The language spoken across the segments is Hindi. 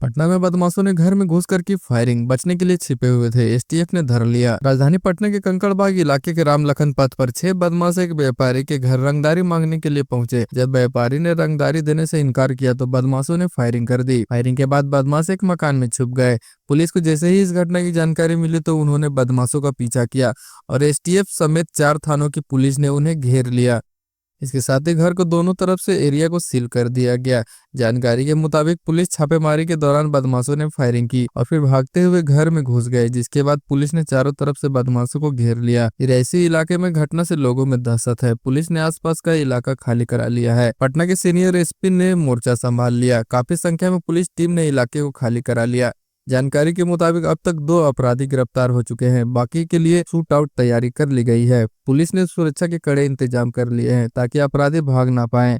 पटना में बदमाशों ने घर में घुसकर की फायरिंग, बचने के लिए छिपे हुए थे, एसटीएफ ने धर लिया। राजधानी पटना के कंकड़बाग इलाके के रामलखन पथ पर 6 बदमाश एक व्यापारी के घर रंगदारी मांगने के लिए पहुंचे। जब व्यापारी ने रंगदारी देने से इनकार किया तो बदमाशों ने फायरिंग कर दी। फायरिंग के बाद बदमाश एक मकान में छुप गए। पुलिस को जैसे ही इस घटना की जानकारी मिली तो उन्होंने बदमाशों का पीछा किया और एसटीएफ समेत 4 थानों की पुलिस ने उन्हें घेर लिया। इसके साथ ही घर को दोनों तरफ से एरिया को सील कर दिया गया। जानकारी के मुताबिक पुलिस छापेमारी के दौरान बदमाशों ने फायरिंग की और फिर भागते हुए घर में घुस गए, जिसके बाद पुलिस ने चारों तरफ से बदमाशों को घेर लिया। रिहायशी इलाके में घटना से लोगों में दहशत है। पुलिस ने आसपास का इलाका खाली करा लिया है। पटना के सीनियर एसपी ने मोर्चा संभाल लिया। काफी संख्या में पुलिस टीम ने इलाके को खाली करा लिया। जानकारी के मुताबिक अब तक 2 अपराधी गिरफ्तार हो चुके हैं। बाकी के लिए शूट आउट तैयारी कर ली गई है। पुलिस ने सुरक्षा के कड़े इंतजाम कर लिए हैं ताकि अपराधी भाग ना पाएं।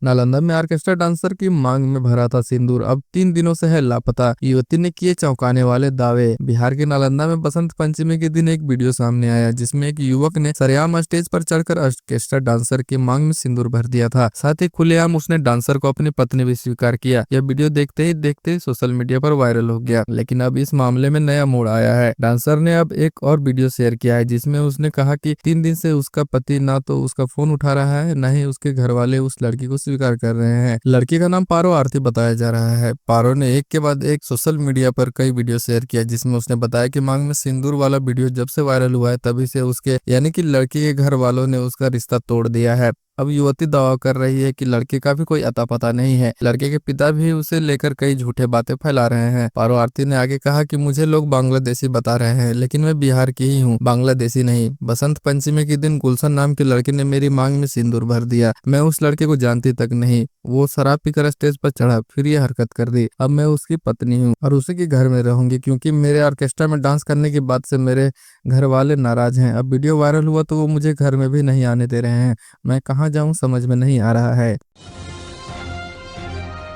नालंदा में ऑर्केस्ट्रा डांसर की मांग में भरा था सिंदूर, अब 3 दिनों से है लापता। युवती ने किए चौंकाने वाले दावे। बिहार के नालंदा में बसंत पंचमी के दिन एक वीडियो सामने आया जिसमें एक युवक ने सरेआम स्टेज पर चढ़कर ऑर्केस्ट्रा डांसर की मांग में सिंदूर भर दिया था। साथ ही खुलेआम उसने डांसर को अपनी पत्नी भी स्वीकार किया। यह वीडियो देखते ही सोशल मीडिया पर वायरल हो गया। लेकिन अब इस मामले में नया मोड़ आया है। डांसर ने अब एक और वीडियो शेयर किया है जिसमें उसने कहा कि 3 दिन से उसका पति ना तो उसका फोन उठा रहा है, न ही उसके घर वाले उस लड़की को स्वीकार कर रहे हैं। लड़की का नाम पारो आरती बताया जा रहा है। पारो ने एक के बाद एक सोशल मीडिया पर कई वीडियो शेयर किया जिसमें उसने बताया कि मांग में सिंदूर वाला वीडियो जब से वायरल हुआ है तभी से उसके यानी कि लड़की के घर वालों ने उसका रिश्ता तोड़ दिया है। अब युवती दावा कर रही है कि लड़के का भी कोई अता पता नहीं है। लड़के के पिता भी उसे लेकर कई झूठे बातें फैला रहे हैं। पारो आरती ने आगे कहा कि मुझे लोग बांग्लादेशी बता रहे हैं, लेकिन मैं बिहार की ही हूँ, बांग्लादेशी नहीं। बसंत पंचमी के दिन गुलशन नाम के लड़के ने मेरी मांग में सिंदूर भर दिया। मैं उस लड़के को जानती तक नहीं। वो शराब पीकर स्टेज पर चढ़ा, फिर ये हरकत कर दी। अब मैं उसकी पत्नी हूँ और उसी के घर में रहूंगी क्योंकि मेरे ऑर्केस्ट्रा में डांस करने के बाद से मेरे घर वाले नाराज हैं। अब वीडियो वायरल हुआ तो वो मुझे घर में भी नहीं आने दे रहे हैं। मैं कहाँ जाऊँ समझ में नहीं आ रहा है।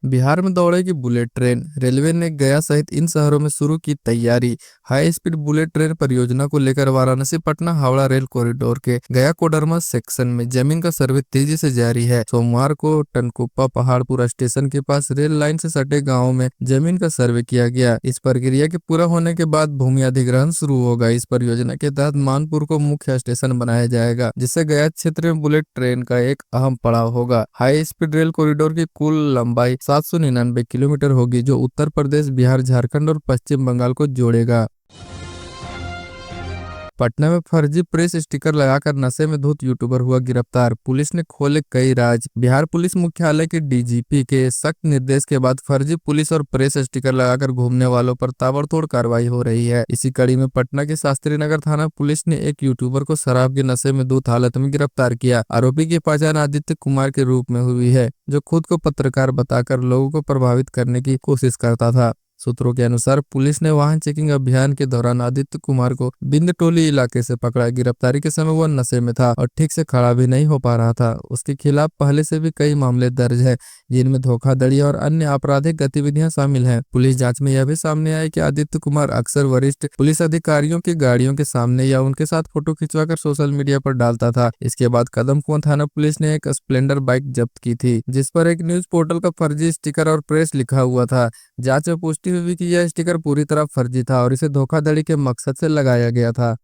बिहार में दौड़ेगी बुलेट ट्रेन, रेलवे ने गया सहित इन शहरों में शुरू की तैयारी। हाई स्पीड बुलेट ट्रेन परियोजना को लेकर वाराणसी पटना हावड़ा रेल कॉरिडोर के गया कोडरमा सेक्शन में जमीन का सर्वे तेजी से जारी है। सोमवार को टनकुप्पा पहाड़पुरा स्टेशन के पास रेल लाइन से सटे गाँव में जमीन का सर्वे किया गया। इस प्रक्रिया के पूरा होने के बाद भूमि अधिग्रहण शुरू होगा। इस परियोजना के तहत मानपुर को मुख्य स्टेशन बनाया जाएगा, जिससे गया क्षेत्र में बुलेट ट्रेन का एक अहम पड़ाव होगा। हाई स्पीड रेल कॉरिडोर की कुल लंबाई 799 किलोमीटर होगी, जो उत्तर प्रदेश, बिहार, झारखंड और पश्चिम बंगाल को जोड़ेगा। पटना में फर्जी प्रेस स्टिकर लगाकर नशे में धुत यूट्यूबर हुआ गिरफ्तार, पुलिस ने खोले कई राज। बिहार पुलिस मुख्यालय के डीजीपी के सख्त निर्देश के बाद फर्जी पुलिस और प्रेस स्टिकर लगाकर घूमने वालों पर ताबड़तोड़ कार्रवाई हो रही है। इसी कड़ी में पटना के शास्त्री नगर थाना पुलिस ने एक यूट्यूबर को शराब के नशे में धुत हालत में गिरफ्तार किया। आरोपी की पहचान आदित्य कुमार के रूप में हुई है, जो खुद को पत्रकार बताकर लोगों को प्रभावित करने की कोशिश करता था। सूत्रों के अनुसार पुलिस ने वाहन चेकिंग अभियान के दौरान आदित्य कुमार को बिंद टोली इलाके से पकड़ा। गिरफ्तारी के समय वह नशे में था और ठीक से खड़ा भी नहीं हो पा रहा था। उसके खिलाफ पहले से भी कई मामले दर्ज हैं, जिनमें धोखाधड़ी और अन्य आपराधिक गतिविधियां शामिल हैं। पुलिस जांच में यह भी सामने आया कि आदित्य कुमार अक्सर वरिष्ठ पुलिस अधिकारियों की गाड़ियों के सामने या उनके साथ फोटो खिंचवाकर सोशल मीडिया पर डालता था। इसके बाद कदमकुआं थाना पुलिस ने एक स्प्लेंडर बाइक जब्त की थी, जिस पर एक न्यूज पोर्टल का फर्जी स्टिकर और प्रेस लिखा हुआ था। जांच में पुष्टि हुई कि यह स्टिकर पूरी तरह फर्जी था और इसे धोखाधड़ी के मकसद से लगाया गया था।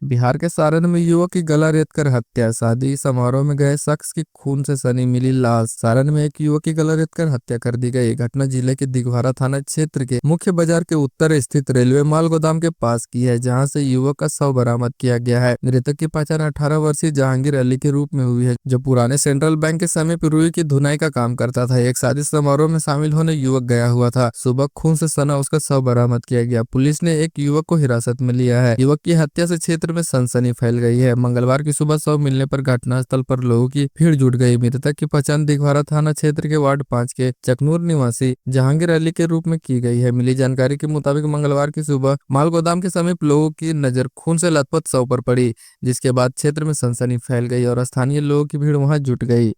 बिहार के सारण में युवक की गला रेत कर हत्या, शादी समारोह में गए शख्स की खून से सनी मिली लाश। सारण में एक युवक की गला रेत कर हत्या कर दी गई। घटना जिले के दिघवारा थाना क्षेत्र के मुख्य बाजार के उत्तर स्थित रेलवे माल गोदाम के पास की है, जहां से युवक का शव बरामद किया गया है। मृतक की पहचान 18 वर्षीय जहांगीर अली के रूप में हुई है, जो पुराने सेंट्रल बैंक के समीप रुई की धुनाई का काम करता था। एक शादी समारोह में शामिल होने युवक गया हुआ था। सुबह खून से सना उसका शव बरामद किया गया। पुलिस ने एक युवक को हिरासत में लिया है। युवक की हत्या से क्षेत्र में सनसनी फैल गई है। मंगलवार की सुबह शव मिलने पर घटनास्थल पर लोगों की भीड़ जुट गई। मृतक की पहचान दिघवारा थाना क्षेत्र के वार्ड 5 के चकनूर निवासी जहांगीर अली के रूप में की गई है। मिली जानकारी के मुताबिक मंगलवार की सुबह माल गोदाम के समीप लोगों की नजर खून से लथपथ शव पर पड़ी, जिसके बाद क्षेत्र में सनसनी फैल गई और स्थानीय लोगों की भीड़ वहां जुट गई।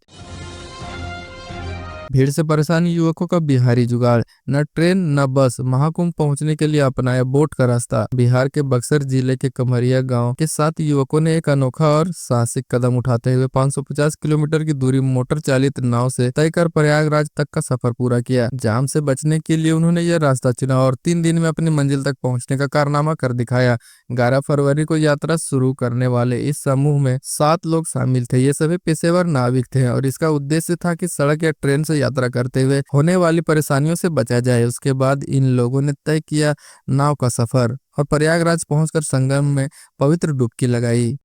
भीड़ से परेशान युवकों का बिहारी जुगाड़, न ट्रेन न बस, महाकुंभ पहुंचने के लिए अपनाया बोट का रास्ता। बिहार के बक्सर जिले के कमरिया गांव के 7 युवकों ने एक अनोखा और साहसिक कदम उठाते हुए 550 किलोमीटर की दूरी मोटर चालित नाव से तय कर प्रयागराज तक का सफर पूरा किया। जाम से बचने के लिए उन्होंने यह रास्ता चुना और 3 दिन में अपनी मंजिल तक पहुंचने का कारनामा कर दिखाया। 11 फरवरी को यात्रा शुरू करने वाले इस समूह में 7 लोग शामिल थे। ये सभी पेशेवर नाविक थे और इसका उद्देश्य था कि सड़क या ट्रेन से यात्रा करते हुए होने वाली परेशानियों से बचा जाए। उसके बाद इन लोगों ने तय किया नाव का सफर और प्रयागराज पहुंचकर संगम में पवित्र डुबकी लगाई।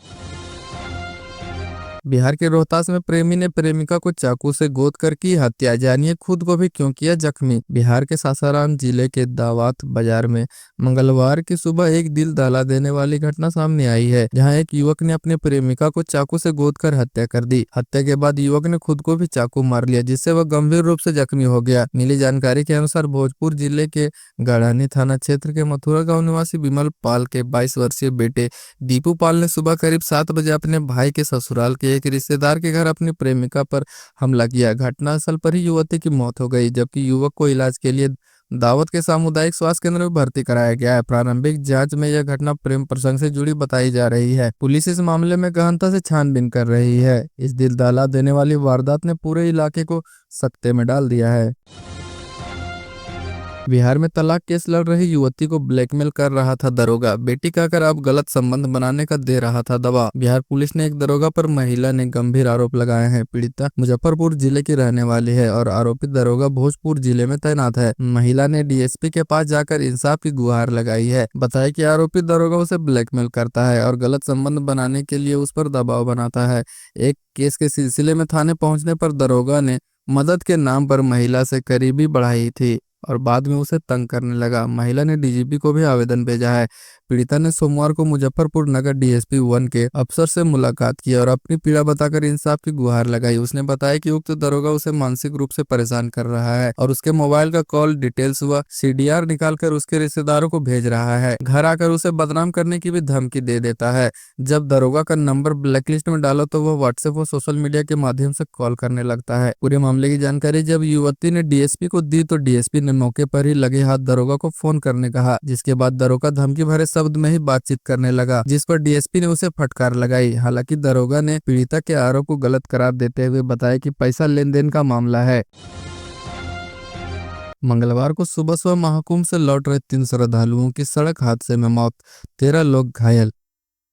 बिहार के रोहतास में प्रेमी ने प्रेमिका को चाकू से गोद कर की हत्या, जानिए खुद को भी क्यों किया जख्मी। बिहार के सासाराम जिले के दावात बाजार में मंगलवार की सुबह एक दिल दहला देने वाली घटना सामने आई है, जहां एक युवक ने अपनी प्रेमिका को चाकू से गोद कर हत्या कर दी। हत्या के बाद युवक ने खुद को भी चाकू मार लिया, जिससे वह गंभीर रूप से जख्मी हो गया। मिली जानकारी के अनुसार भोजपुर जिले के गढ़ानी थाना क्षेत्र के मथुरा गाँव निवासी विमल पाल के 22 वर्षीय बेटे दीपू पाल ने सुबह करीब 7 बजे अपने भाई के ससुराल के एक रिश्तेदार के घर अपनी प्रेमिका पर हमला किया। घटनास्थल पर ही युवती की मौत हो गई, जबकि युवक को इलाज के लिए दावत के सामुदायिक स्वास्थ्य केंद्र में भर्ती कराया गया है। प्रारंभिक जांच में यह घटना प्रेम प्रसंग से जुड़ी बताई जा रही है। पुलिस इस मामले में गहनता से छानबीन कर रही है। इस दिल दहला देने वाली वारदात ने पूरे इलाके को सकते में डाल दिया है। बिहार में तलाक केस लड़ रही युवती को ब्लैकमेल कर रहा था दरोगा, बेटी कहकर अब गलत संबंध बनाने का दे रहा था दबाव। बिहार पुलिस ने एक दरोगा पर महिला ने गंभीर आरोप लगाए हैं। पीड़िता मुजफ्फरपुर जिले की रहने वाली है और आरोपित दरोगा भोजपुर जिले में तैनात है। महिला ने डीएसपी के पास जाकर इंसाफ की गुहार लगाई है। बताया कि आरोपित दरोगा उसे ब्लैकमेल करता है और गलत संबंध बनाने के लिए उस पर दबाव बनाता है। एक केस के सिलसिले में थाने पहुंचने पर दरोगा ने मदद के नाम पर महिला से करीबी बढ़ाई थी और बाद में उसे तंग करने लगा। महिला ने डीजीपी को भी आवेदन भेजा है। पीड़िता ने सोमवार को मुजफ्फरपुर नगर डीएसपी 1 के अफसर से मुलाकात की और अपनी पीड़ा बताकर इंसाफ की गुहार लगाई। उसने बताया कि उक्त दरोगा उसे मानसिक रूप से परेशान कर रहा है और उसके मोबाइल का कॉल डिटेल्स व सीडीआर निकालकर उसके रिश्तेदारों को भेज रहा है। घर आकर उसे बदनाम करने की भी धमकी दे देता है। जब दरोगा का नंबर ब्लैकलिस्ट में डालो तो वह व्हाट्सएप और सोशल मीडिया के माध्यम से कॉल करने लगता है। पूरे मामले की जानकारी जब युवती ने डीएसपी को दी तो डीएसपी ने मौके पर ही लगे हाथ दरोगा को फोन करने कहा, जिसके बाद दरोगा धमकी भरे शब्द में ही बातचीत करने लगा, जिस पर डीएसपी ने उसे फटकार लगाई। हालांकि दरोगा ने पीड़िता के आरोप को गलत करार देते हुए बताया कि पैसा लेन देन का मामला है। मंगलवार को सुबह सुबह महाकुंभ से लौट रहे 3 श्रद्धालुओं की सड़क हादसे में मौत, 13 लोग घायल।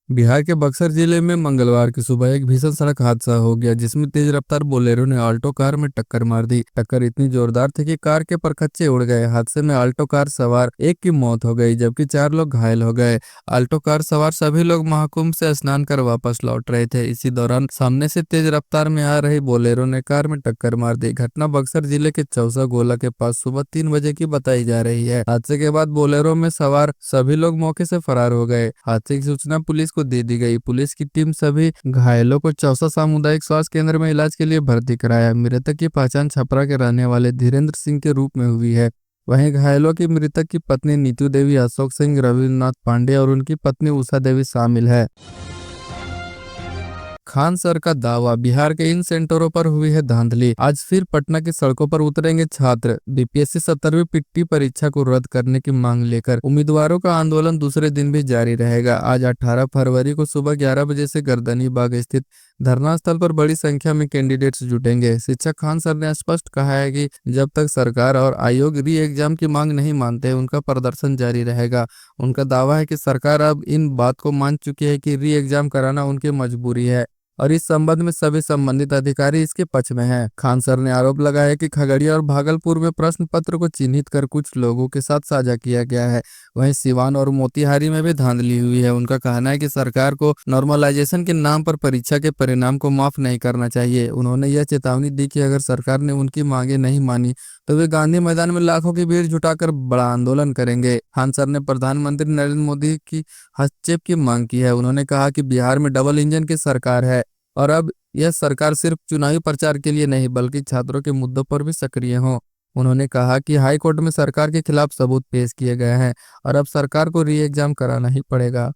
बिहार के बक्सर जिले में मंगलवार की सुबह एक भीषण सड़क हादसा हो गया, जिसमें तेज रफ्तार बोलेरो ने आल्टो कार में टक्कर मार दी। टक्कर इतनी जोरदार थी कि कार के परखच्चे उड़ गए। हादसे में आल्टो कार सवार एक की मौत हो गई, जबकि 4 लोग घायल हो गए। आल्टो कार सवार सभी लोग महाकुंभ से स्नान कर वापस लौट रहे थे। इसी दौरान सामने से तेज रफ्तार में आ रही बोलेरो ने कार में टक्कर मार दी। घटना बक्सर जिले के चौसा गोला के पास सुबह 3 बजे की बताई जा रही है। हादसे के बाद बोलेरो में सवार सभी लोग मौके से फरार हो गए। हादसे की सूचना पुलिस को दे दी गई। पुलिस की टीम सभी घायलों को चौसा सामुदायिक स्वास्थ्य केंद्र में इलाज के लिए भर्ती कराया। मृतक की पहचान छपरा के रहने वाले धीरेन्द्र सिंह के रूप में हुई है। वहीं घायलों की मृतक की पत्नी नीतू देवी, अशोक सिंह, रविन्द्रनाथ पांडे और उनकी पत्नी उषा देवी शामिल है। खान सर का दावा, बिहार के इन सेंटरों पर हुई है धांधली। आज फिर पटना की सड़कों पर उतरेंगे छात्र। बीपीएससी 17वीं पिट्टी परीक्षा को रद्द करने की मांग लेकर उम्मीदवारों का आंदोलन दूसरे दिन भी जारी रहेगा। आज 18 फरवरी को सुबह 11 बजे से गर्दनी बाग स्थित धरना स्थल पर बड़ी संख्या में कैंडिडेट्स जुटेंगे। शिक्षक खान सर ने स्पष्ट कहा है कि जब तक सरकार और आयोग री एग्जाम की मांग नहीं मानते, उनका प्रदर्शन जारी रहेगा। उनका दावा है कि सरकार अब इन बात को मान चुकी है कि री एग्जाम कराना उनकी मजबूरी है और इस संबंध में सभी संबंधित अधिकारी इसके पक्ष में हैं। खान सर ने आरोप लगाया कि खगड़िया और भागलपुर में प्रश्न पत्र को चिन्हित कर कुछ लोगों के साथ साझा किया गया है। वहीं सिवान और मोतिहारी में भी धांधली हुई है। उनका कहना है कि सरकार को नॉर्मलाइजेशन के नाम पर परीक्षा के परिणाम को माफ नहीं करना चाहिए। उन्होंने यह चेतावनी दी कि अगर सरकार ने उनकी मांगे नहीं मानी तो वे गांधी मैदान में लाखों की भीड़ जुटाकर बड़ा आंदोलन करेंगे। खान सर ने प्रधानमंत्री नरेंद्र मोदी की हस्तक्षेप की मांग की है। उन्होंने कहा कि बिहार में डबल इंजन की सरकार है और अब यह सरकार सिर्फ चुनावी प्रचार के लिए नहीं बल्कि छात्रों के मुद्दों पर भी सक्रिय हो। उन्होंने कहा कि हाई कोर्ट में सरकार के खिलाफ सबूत पेश किए गए हैं और अब सरकार को री एग्जाम कराना ही पड़ेगा।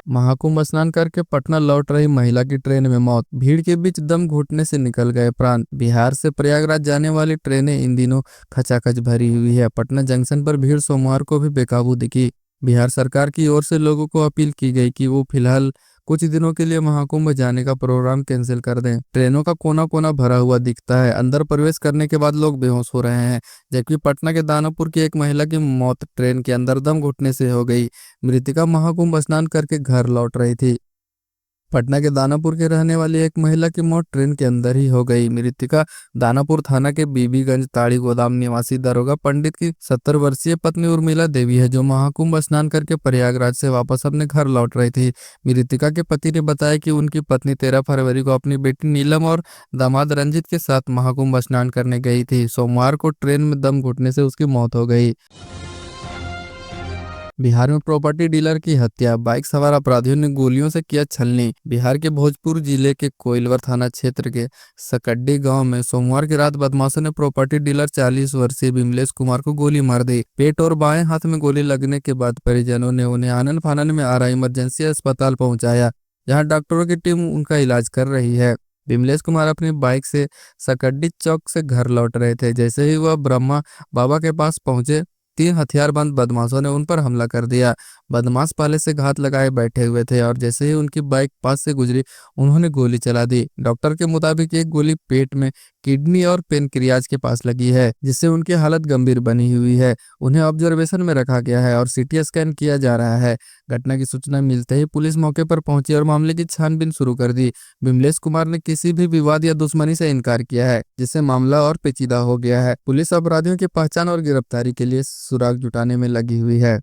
महाकुंभ स्नान करके पटना लौट रही महिला की ट्रेन में मौत, भीड़ के बीच दम घुटने से निकल गए प्राण। बिहार से प्रयागराज जाने वाली ट्रेनें इन दिनों खचाखच भरी हुई है। पटना जंक्शन पर भीड़ सोमवार को भी बेकाबू दिखी। बिहार सरकार की ओर से लोगों को अपील की गई कि वो फिलहाल कुछ दिनों के लिए महाकुंभ जाने का प्रोग्राम कैंसिल कर दें। ट्रेनों का कोना कोना भरा हुआ दिखता है, अंदर प्रवेश करने के बाद लोग बेहोश हो रहे हैं। जबकि पटना के दानापुर की एक महिला की मौत ट्रेन के अंदर दम घुटने से हो गई। मृतका महाकुंभ स्नान करके घर लौट रही थी। पटना के दानापुर के रहने वाली एक महिला की मौत ट्रेन के अंदर ही हो गई। मृतका दानापुर थाना के बीबीगंज ताड़ी गोदाम निवासी दरोगा पंडित की 70 वर्षीय पत्नी उर्मिला देवी है, जो महाकुंभ स्नान करके प्रयागराज से वापस अपने घर लौट रही थी। मृतका के पति ने बताया कि उनकी पत्नी 13 फरवरी को अपनी बेटी नीलम और दामाद रंजित के साथ महाकुंभ स्नान करने गई थी। सोमवार को ट्रेन में दम घुटने से उसकी मौत हो गई। बिहार में प्रॉपर्टी डीलर की हत्या, बाइक सवार अपराधियों ने गोलियों से किया छलनी। बिहार के भोजपुर जिले के कोइलवर थाना क्षेत्र के सकड्डी गांव में सोमवार की रात बदमाशों ने प्रॉपर्टी डीलर 40 वर्षीय विमलेश कुमार को गोली मार दी। पेट और बाएं हाथ में गोली लगने के बाद परिजनों ने उन्हें आनन फानन में आ रहा इमरजेंसी अस्पताल पहुंचाया, जहां डॉक्टरों की टीम उनका इलाज कर रही है। विमलेश कुमार अपनी बाइक से सकड्डी चौक से घर लौट रहे थे। जैसे ही वह ब्रह्मा बाबा के पास पहुंचे, 3 हथियारबंद बदमाशों ने उन पर हमला कर दिया। बदमाश पहले से घात लगाए बैठे हुए थे और जैसे ही उनकी बाइक पास से गुजरी, उन्होंने गोली चला दी। डॉक्टर के मुताबिक एक गोली पेट में, किडनी और पेनक्रियाज के पास लगी है, जिससे उनकी हालत गंभीर बनी हुई है। उन्हें ऑब्जर्वेशन में रखा गया है और सीटी स्कैन किया जा रहा है। घटना की सूचना मिलते ही पुलिस मौके पर पहुंची और मामले की छानबीन शुरू कर दी। विमलेश कुमार ने किसी भी विवाद या दुश्मनी से इनकार किया है, जिससे मामला और पेचीदा हो गया है। पुलिस अपराधियों की पहचान और गिरफ्तारी के लिए सुराग जुटाने में लगी हुई है।